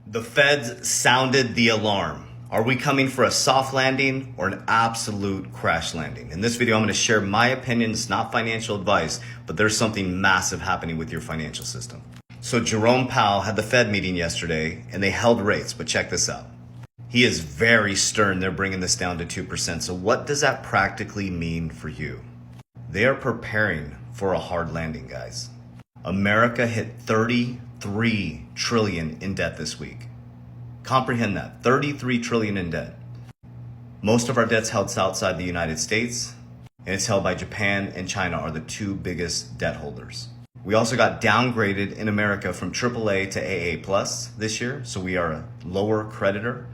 The feds sounded the alarm. Are we coming for a soft landing or an absolute crash landing? In this video, I'm going to share my opinions, not financial advice, but there's something massive happening with your financial system. So Jerome Powell had the Fed meeting yesterday and they held rates, but check this out. He is very stern. They're bringing this down to 2%. So what does that practically mean for you? They are preparing for a hard landing, guys. America hit 33 trillion in debt this week. Comprehend that, 33 trillion in debt. Most of our debt's held outside the United States, and it's held by Japan and China are the two biggest debt holders. We also got downgraded in America from AAA to AA plus this year, so we are a lower creditor.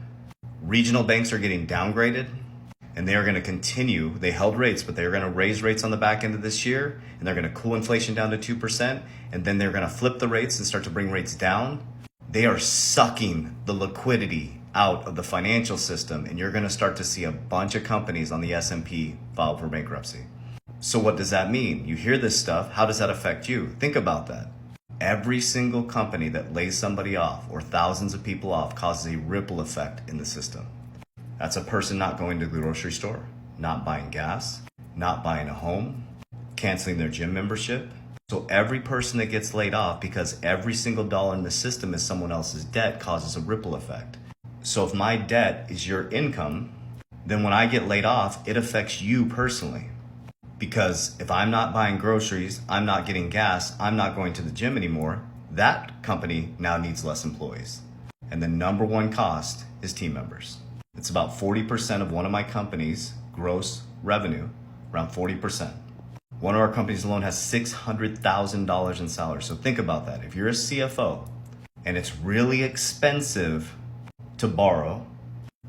Regional banks are getting downgraded, and they are going to continue. They held rates, but they're going to raise rates on the back end of this year, and they're going to cool inflation down to 2%, and then they're going to flip the rates and start to bring rates down. They are sucking the liquidity out of the financial system, and you're going to start to see a bunch of companies on the S&P file for bankruptcy. So what does that mean? You hear this stuff. How does that affect you? Think about that. Every single company that lays somebody off or thousands of people off causes a ripple effect in the system. That's a person not going to the grocery store, not buying gas, not buying a home, canceling their gym membership. So every person that gets laid off, because every single dollar in the system is someone else's debt, causes a ripple effect. So if my debt is your income, then when I get laid off, it affects you personally. Because if I'm not buying groceries, I'm not getting gas, I'm not going to the gym anymore, that company now needs less employees. And the number one cost is team members. It's about 40% of one of my company's gross revenue, around 40%. One of our companies alone has $600,000 in salary. So think about that. If you're a CFO and it's really expensive to borrow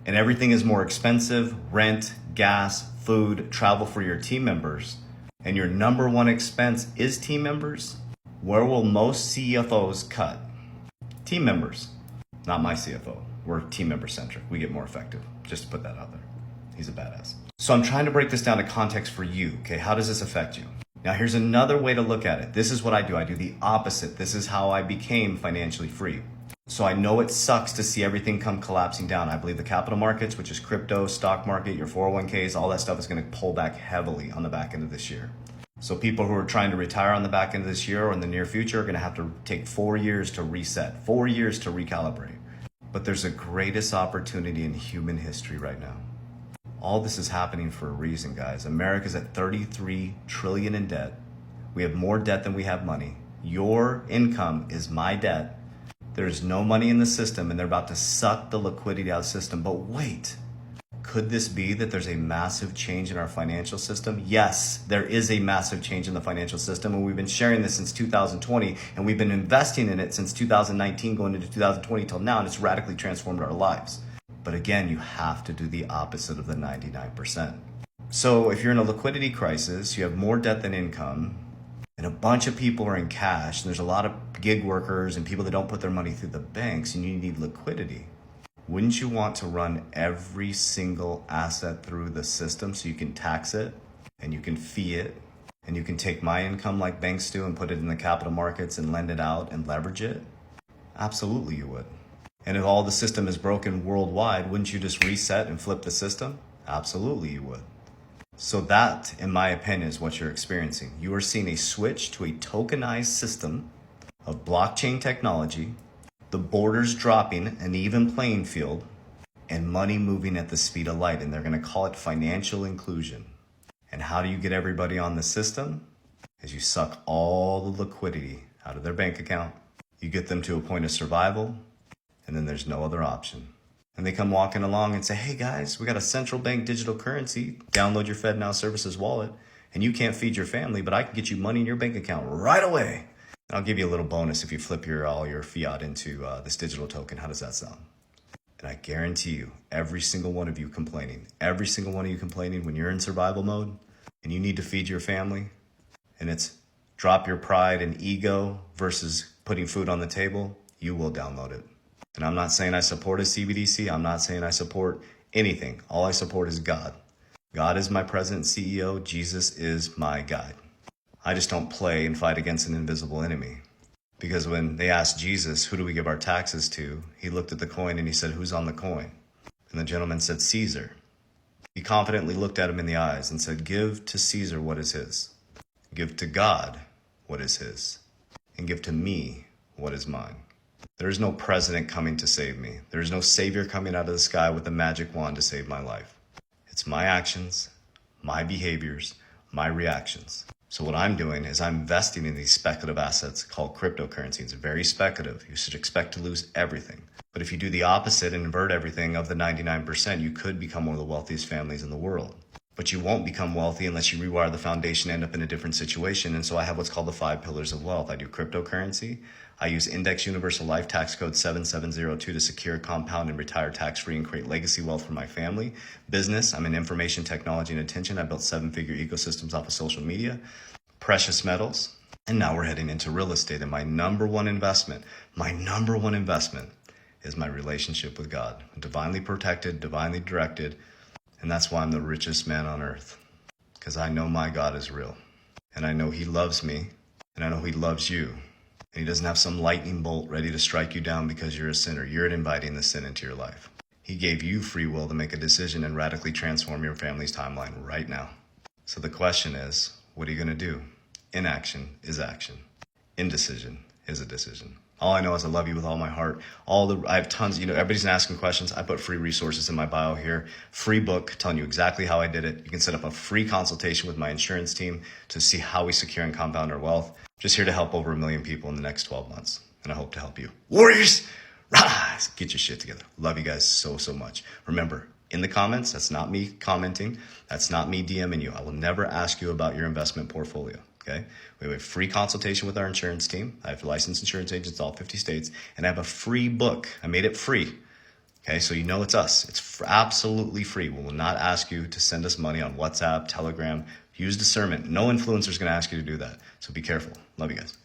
and everything is more expensive, rent, gas, food, travel for your team members, and your number one expense is team members, where will most CFOs cut? Team members. Not my CFO. We're team member centric. We get more effective. Just to put that out there. He's a badass. So I'm trying to break this down to context for you. Okay, how does this affect you? Now here's another way to look at it. This is what I do. I do the opposite. This is how I became financially free. So I know it sucks to see everything come collapsing down. I believe the capital markets, which is crypto, stock market, your 401ks, all that stuff is going to pull back heavily on the back end of this year. So people who are trying to retire on the back end of this year or in the near future are going to have to take 4 years to reset, 4 years to recalibrate. But there's a greatest opportunity in human history right now. All this is happening for a reason, guys. America's at 33 trillion in debt. We have more debt than we have money. Your income is my debt. There's no money in the system and they're about to suck the liquidity out of the system. But wait, could this be that there's a massive change in our financial system? Yes, there is a massive change in the financial system, and we've been sharing this since 2020, and we've been investing in it since 2019 going into 2020 till now, and it's radically transformed our lives. But again, you have to do the opposite of the 99%. So if you're in a liquidity crisis, you have more debt than income, and a bunch of people are in cash, and there's a lot of gig workers and people that don't put their money through the banks, and you need liquidity. Wouldn't you want to run every single asset through the system so you can tax it and you can fee it and you can take my income like banks do and put it in the capital markets and lend it out and leverage it? Absolutely you would. And if all the system is broken worldwide, wouldn't you just reset and flip the system? Absolutely you would. So that, in my opinion, is what you're experiencing. You are seeing a switch to a tokenized system of blockchain technology, the borders dropping, an even playing field, and money moving at the speed of light. And they're going to call it financial inclusion. And how do you get everybody on the system? As you suck all the liquidity out of their bank account. You get them to a point of survival, and then there's no other option. And they come walking along and say, hey guys, we got a central bank digital currency. Download your FedNow Services wallet, and you can't feed your family, but I can get you money in your bank account right away. I'll give you a little bonus if you flip all your fiat into this digital token. How does that sound? And I guarantee you, every single one of you complaining when you're in survival mode and you need to feed your family, and it's drop your pride and ego versus putting food on the table, you will download it. And I'm not saying I support a CBDC. I'm not saying I support anything. All I support is God. God is my president CEO. Jesus is my guide. I just don't play and fight against an invisible enemy. Because when they asked Jesus, who do we give our taxes to? He looked at the coin and he said, who's on the coin? And the gentleman said, Caesar. He confidently looked at him in the eyes and said, give to Caesar what is his. Give to God what is his. And give to me what is mine. There is no president coming to save me. There is no savior coming out of the sky with a magic wand to save my life. It's my actions, my behaviors, my reactions. So what I'm doing is I'm investing in these speculative assets called cryptocurrency. It's very speculative. You should expect to lose everything. But if you do the opposite and invert everything of the 99%, you could become one of the wealthiest families in the world. But you won't become wealthy unless you rewire the foundation, end up in a different situation. And so I have what's called the 5 pillars of wealth. I do cryptocurrency. I use Index Universal Life Tax Code 7702 to secure, compound, and retire tax-free and create legacy wealth for my family. Business, I'm in information technology and attention. I built 7-figure ecosystems off of social media. Precious metals. And now we're heading into real estate. And my number one investment is my relationship with God. I'm divinely protected, divinely directed. And that's why I'm the richest man on earth. Because I know my God is real. And I know he loves me. And I know he loves you. And he doesn't have some lightning bolt ready to strike you down because you're a sinner. You're inviting the sin into your life. He gave you free will to make a decision and radically transform your family's timeline right now. So the question is, what are you going to do? Inaction is action. Indecision is a decision. All I know is I love you with all my heart. I have tons, everybody's asking questions. I put free resources in my bio here. Free book telling you exactly how I did it. You can set up a free consultation with my insurance team to see how we secure and compound our wealth. Just here to help over 1 million people in the next 12 months. And I hope to help you. Warriors, rise! Get your shit together. Love you guys so, so much. Remember, in the comments, that's not me commenting. That's not me DMing you. I will never ask you about your investment portfolio. Okay, we have a free consultation with our insurance team. I have licensed insurance agents in all 50 states, and I have a free book. I made it free. Okay, so you know it's us. It's absolutely free. We will not ask you to send us money on WhatsApp, Telegram. Use discernment. No influencer is going to ask you to do that. So be careful. Love you guys.